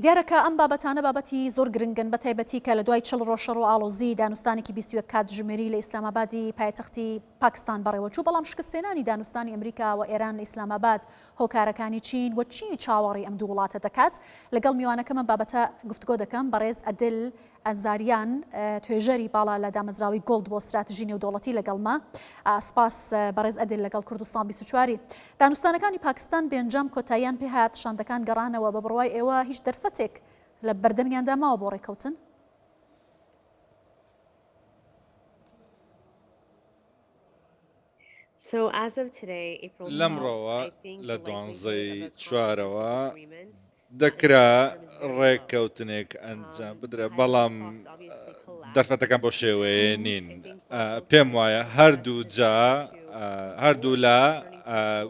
دیارەکە ئەم بابەتانە بابەتی زۆر گرنگن بە تایبەتی کە لە دوای 40 ڕۆژ ڕۆ ئاڵۆزی دانوستانێکی 21 کاتژمێری لە ئیسلامابادی پایتەختی پاکستان بەڕێوەچوو بەڵام شکستێنانی دانوستانی ئەمریکا و ئێران لە ئیسلاماباد هۆکارەکانی چین و چی چاوەڕی ئەم دوو وڵاتە دەکات لەگەڵ میوانەکەمە بابەتە گفتگۆ دەکەم بەڕێز ئەدل ئەنزاریان توێژەری باڵا لە دامەزراوی گۆڵد بۆ استراتژی نێودوڵەتی لەگەڵما سپاس بەڕێز ئەدل لەگەڵ کوردستان 24 دانوستانەکانی پاکستان بێنجام کۆتاییان پێ هات شاندەکان گەڕانەوە بە بڕوای ئێوە هیچ دەرفەتێک لە بەردەمیاندا ماوە بۆ ڕێکەوتن لەمڕۆوە لە 12/4ەوە دەکرا ڕێککەوتنێک ئەنجام بدرێت بەڵام دەرفەتەکان بۆ شێوەیە نین پێم وایە هەردوو لە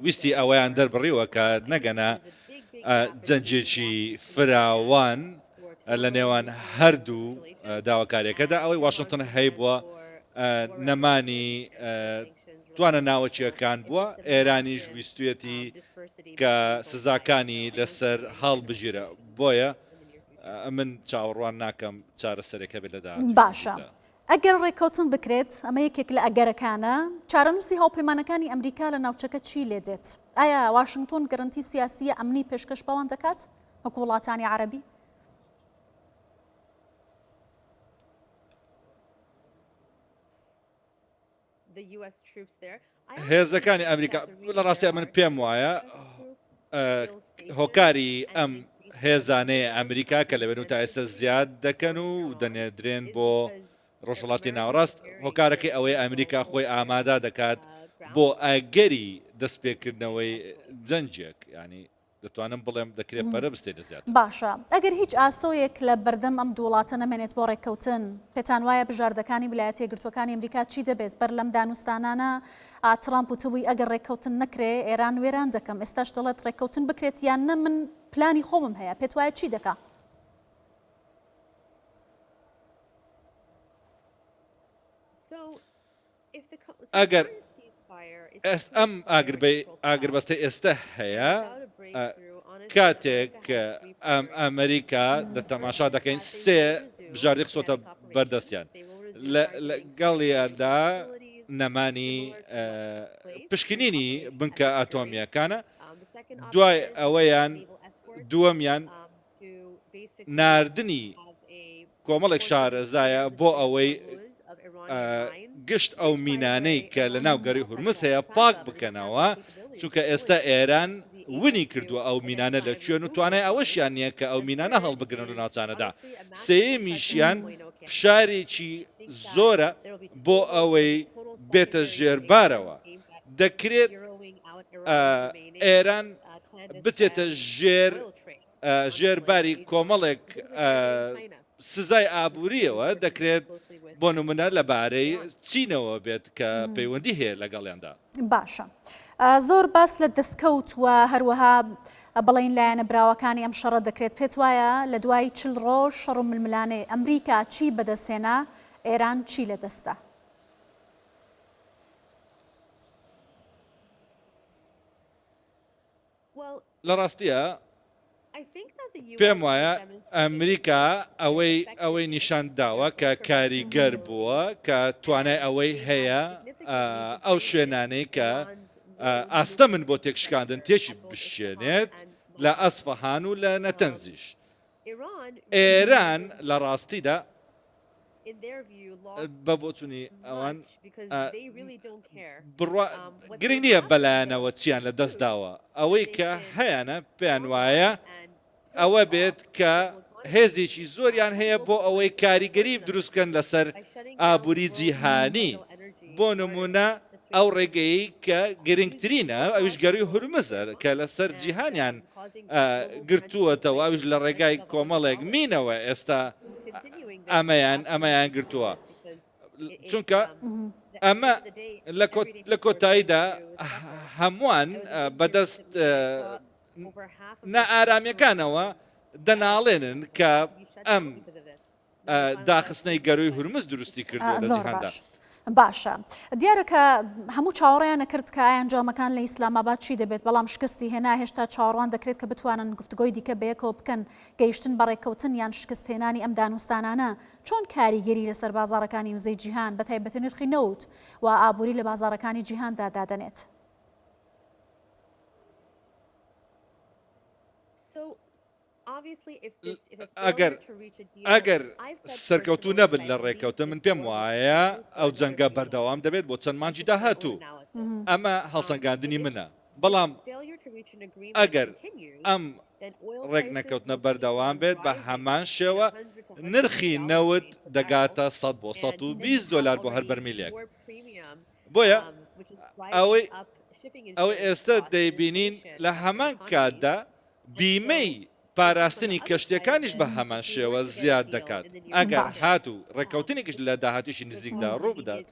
ویستی ئەوەیان دەربڕیوە کە نەگەنە جەنجێکی فراوان لە نێوان هەردوو داواکاریەکەدا ئەوەی واشنگتن هەیە بووە نەمانی توانە ناوەچیەکان بووە ئێرانیش ویستویەتی کە سزاکانی لەسەر هەڵ بژیرە بۆیە من چاوەڕوان ناکەم چارەسەرێکە بێت لەدا باشە ئەگەر ڕێککەوتن بکرێت ئەمە یەکێک لە ئەگەرەکانە چارەنووسی هاوپەیمانەکانی ئەمریکا لە ناوچەکە چی لێ دێت ئایا واشنگتن گەرنتی سیاسیە ئەمنی پێشکەش بەوان دەکات وەکو وڵاتانی عەرەبی هێزەکانی ئەمریکا لە ڕاستی من پێم وایە هۆکاری ئەم هێزانەیە ئەمریکا کە لەوێن و تا ئێستا زیاد دەکەن و دەنێدرێن بۆ ڕۆژهڵاتی ناوەڕاست هۆکارەکەی ئەوەی ئەمریکا خۆی ئامادا دەکات بۆ ئەگەری دەستپێکردنەوەی جەنجێک ینی دەتوانم بڵێم دەکرێت پەرە بستێنە زیات باشە ئەگەر هیچ ئاسۆیەک لە بەردەم ئەم دووڵاتە نەمێنێت بۆ ڕێککەوتن پێتان وایە بژاردەکانی ویلایەتە یەکگرتووەکانی ئەمریکا چی دەبێت بەر لەم دانوستانانە ترامپ وتبووی ئەگەر ڕێککەوتن نەکرێ ئێران وێران دەکەم ئێستاش دەڵێت ڕێککەوتن بکرێت یان نە من پلانی خۆمم هەیە پێت وایە چی دەکا ئەگەر ئەم ئاگربەستەی ئێستا هەیە کاتێک ئەم ئەمریکا دەتەماشا دەکەین سێ بژاردەی خسۆتە بەردەستیان لەگەڵیاندا نەمانی پشکنینی بنکە ئاتۆمیەکانە دوای ئەوەیان دووەمیان ناردنی کۆمەڵێک شارەزایە بۆ ئەوەی گشت ئەو مینانەی کە لە ناو گەڕی هورمز هەیە پاک بکەنەوە چونکە ئێستا ئێران ونی کردووە ئەو مینانە لە کوێن و توانای ئەوەشیان نییە کە ئەو مینانە هەڵبگرن لە ناوچانەدا سێمیشیان فشارێکی زۆرە بۆ ئەوەی بێتە ژێربارەوە دەکرێت ئێران بچێتە ژێرباری کۆمەڵێک سزای ئابوووریەوە دەکرێت بۆ نمونە لەبارەی چینەوە بێت کە پەیوەندی هەیە لەگەڵیاندا باشە زۆر باس لە دەستکەوت و هەروەها بەڵین لایەنە براوەکانی ئەم شەڕە دەکرێت پێت وایە لە دوای 40 ڕۆژ شەڕ و ململانەی ئەمریکا چی بەدەستێنا ئێران چی لەدەستە لە ڕاستیە پێم وایە ئەمریکا ئەوەی نیشان داوە کە کاریگەر بووە کە توانای ئەوەی هەیە ئەو شوێنانەی کە ئاستە من بۆ تێکشکاندن تێکی بشێنێت لە ئەسفەهان و لە نەتەنزیش ئێران لە ڕاستیدا بە بۆچوونی ئەوان گرنگ نییە بەلایەنەوە چیان لە دەست داوە ئەوەی کە هەیەە پێیان وایە ئەوە بێت کە هێزێکی زۆریان هەیە بۆ ئەوەی کاریگەری دروستکەن لەسەر ئابووری جیهانی بۆ نمونە ئەو ڕێگەی کە گرنگترینە ئەوش گەڕی هورمزە کە لەسەر جیهانیان گرتووەتەوە ئەوش لە ڕێگای کۆمەڵێک مینەوە ئێستا ئەمەیان گرتووە چونکە ئەمە لە کۆتاییدا هەمووان بەدەست نائارامیەکانەوە دەناڵێنن کە ئەم داخستنەی گەروی هورمز دروستی کردووە لە جیهاندا باشە دیارە کە هەموو چاوەڕێیان نەکرد کە ئایا ئەنجامەکان لە ئیسلاماباد چی دەبێت بەڵام شکستی هێنا هێشتا چاوەڕوان دەکرێت کە بتوانن گفتگۆی دیکە بەیەکەوە بکەن گەیشتن بەڕێکەوتن یان شکستهێنانی ئەم دانوستانانە چۆن کاریگەری لەسەر بازاڕەکانی وزەی جیهان بەتایبەتی نرخی نەوت و ئابووری لە بازاڕەکانی جیهاندا دادەنێت. ئەگەر سەرکەوتو نەبن لە ڕێکەوتە من پێم وایە ئەو جەنگە بەردەوام دەبێت بۆ چەند مانجی داهاتوو ئەمە هەڵسەنگاندنی منە بەڵام ئەگەر ئەم ڕێک نەکەوتنە بەردەوام بێت بە هەمان شێوە نرخی نەوت دەگاتە 100 بۆ 120 دلار بۆ هەر بەرمیلێک بۆیە ئەوەی ئێستا دەیبینین لە هەمان کاتدا بیمەی پاراستنی کەشتەکانیش بە هەمان شێوە زیاد دەکات ئەگەر هاتوو ڕێکەوتنێکیش لە داهاتیشی نزیکدا ڕوو بدات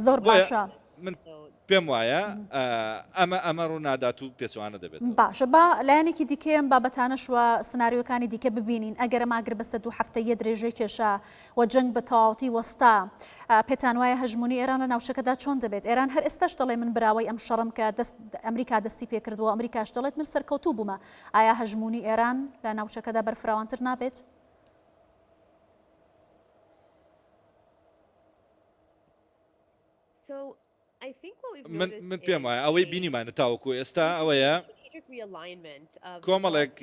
زۆر باشە من پێم وایە ئەمە ڕوو نادات و پێچوانە دەبێت باشە با لایەنێکی دیکەم بابەتانەش وە سناریۆکانی دیکە ببینین ئەگەر ئەماگر بەسە 2 هەفتەیە درێژەی کێشا و جەنگ بە تەواوەتی وەستا پێتان وایە هەژمونی ئێران لە ناوچەکەدا چۆن دەبێت ئێران هەر ئێستاش دەڵێ من براوەی ئەم شەڕم کە ئەمریکا دەستی پێکردووە ئەمریکاش دەڵێت من سەرکەوتوو بوومە ئایا هەژمونی ئێران لە ناوچەکەدا بەرفراوانتر نابێت؟ من پێم وایە ئەوەی بینیمانە تاوەکو ئێستا ئەوەیە کۆمەڵێک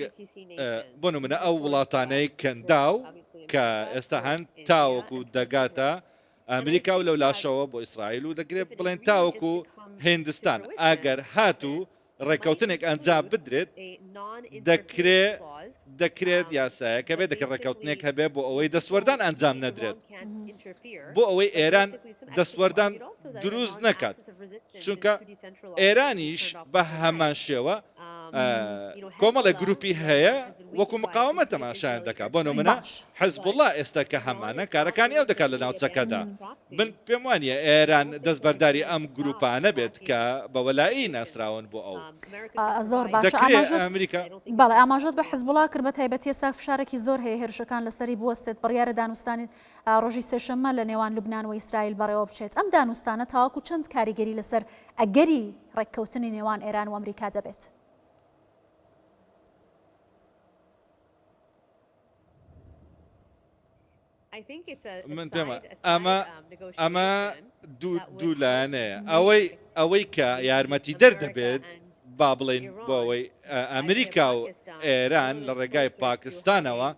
بۆ نمونە ئەو وڵاتانەی کەنداو کە ئێستا هەن تاوەکو دەگاتە ئەمریکا و لەو لاشەوە بۆ ئیسرائیل و دەگرێت بڵێن تاوەکو هیندستان ئەگەر هاتوو ڕێکەوتنێک ئەنجام بدرێت دەکرێت یاسایەکە بێت دەکرێت ڕێکەوتنێک هەبێ بۆ ئەوەی دەسوەردان ئەنجام نەدرێت بۆ ئەوەی ئێران دەسوەردان دروست نەکات چونکە ئێرانیش بە هەمان شێوە کۆمەڵە گروپی هەیە وەکو مقاومە تەماشایان دەکات بۆ نمونە حزب الله ئێستا کە هەمانە کارەکانی ئەو دەکات لە ناوچەکەدا من پێم وانیە ئێران دەستبەرداری ئەم گروپانە بێت کە بە وەلایی ناسراون بۆ ئەو زۆر باشە بەڵێ ئاماژەت بە حزب الله کرد بە تایبەتی ئێستا فشارێکی زۆر هەیە هێرشەکان لەسەری بوەستێت بڕیارە دانوستانی ڕۆژی سێشەممە لە نێوان لوبنان و ئیسرائیل بەڕێوە بچێت ئەم دانوستانە تاواکو چەند کاریگەری لەسەر ئەگەری ڕێککەوتنی نێوان ئێران و ئەمریکا دەبێت؟ من پێم ئەمە دوولایەنەیە ئەوەی کە یارمەتی دەردەبێت با بڵێن بۆ ئەوەی ئەمریکا و ئێران لە ڕێگای پاکستانەوە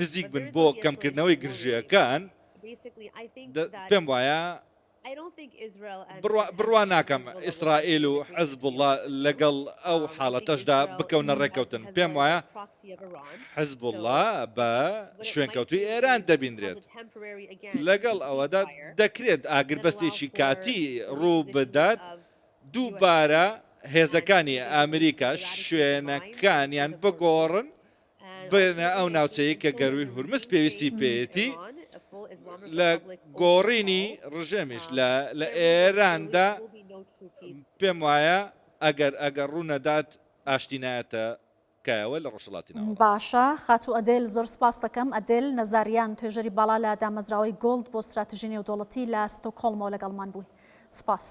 نزیک بن بۆ کەمکردنەوەی گرژیەکان پێم وایە بڕوا ناکەم ئیسرائیل و حزب الله لەگەڵ ئەو حاڵەتەشدا بکەونە ڕێکەوتن پێم وایە حزب الله بە شوێنکەوتوی ئێران دەبیندرێت لەگەڵ ئەوەدا دەکرێت ئاگربەستێکی کاتی ڕوو بدات دووبارە هێزەکانی ئەمریکا شوێنەکانیان بگۆڕن بنە ئەو ناوچەیە کە گەروی هورمز پێویستی پێێتی لە گۆڕینی ڕژێمیش لە ئێراندا پێم وایە ئەگەر ڕوونەدات ئاشتینایەتە کایەوە لە ڕۆژهڵاتینەوە باشە خاتو ئەدێل زۆر سپاس دەکەم ئەدێل نەزاریان توێژەری باڵا لە دامەزراوەی گۆڵد بۆ استراتژی نێودەوڵەتی لە ستۆکهۆڵمەوە لەگەڵمان بووی سپاس.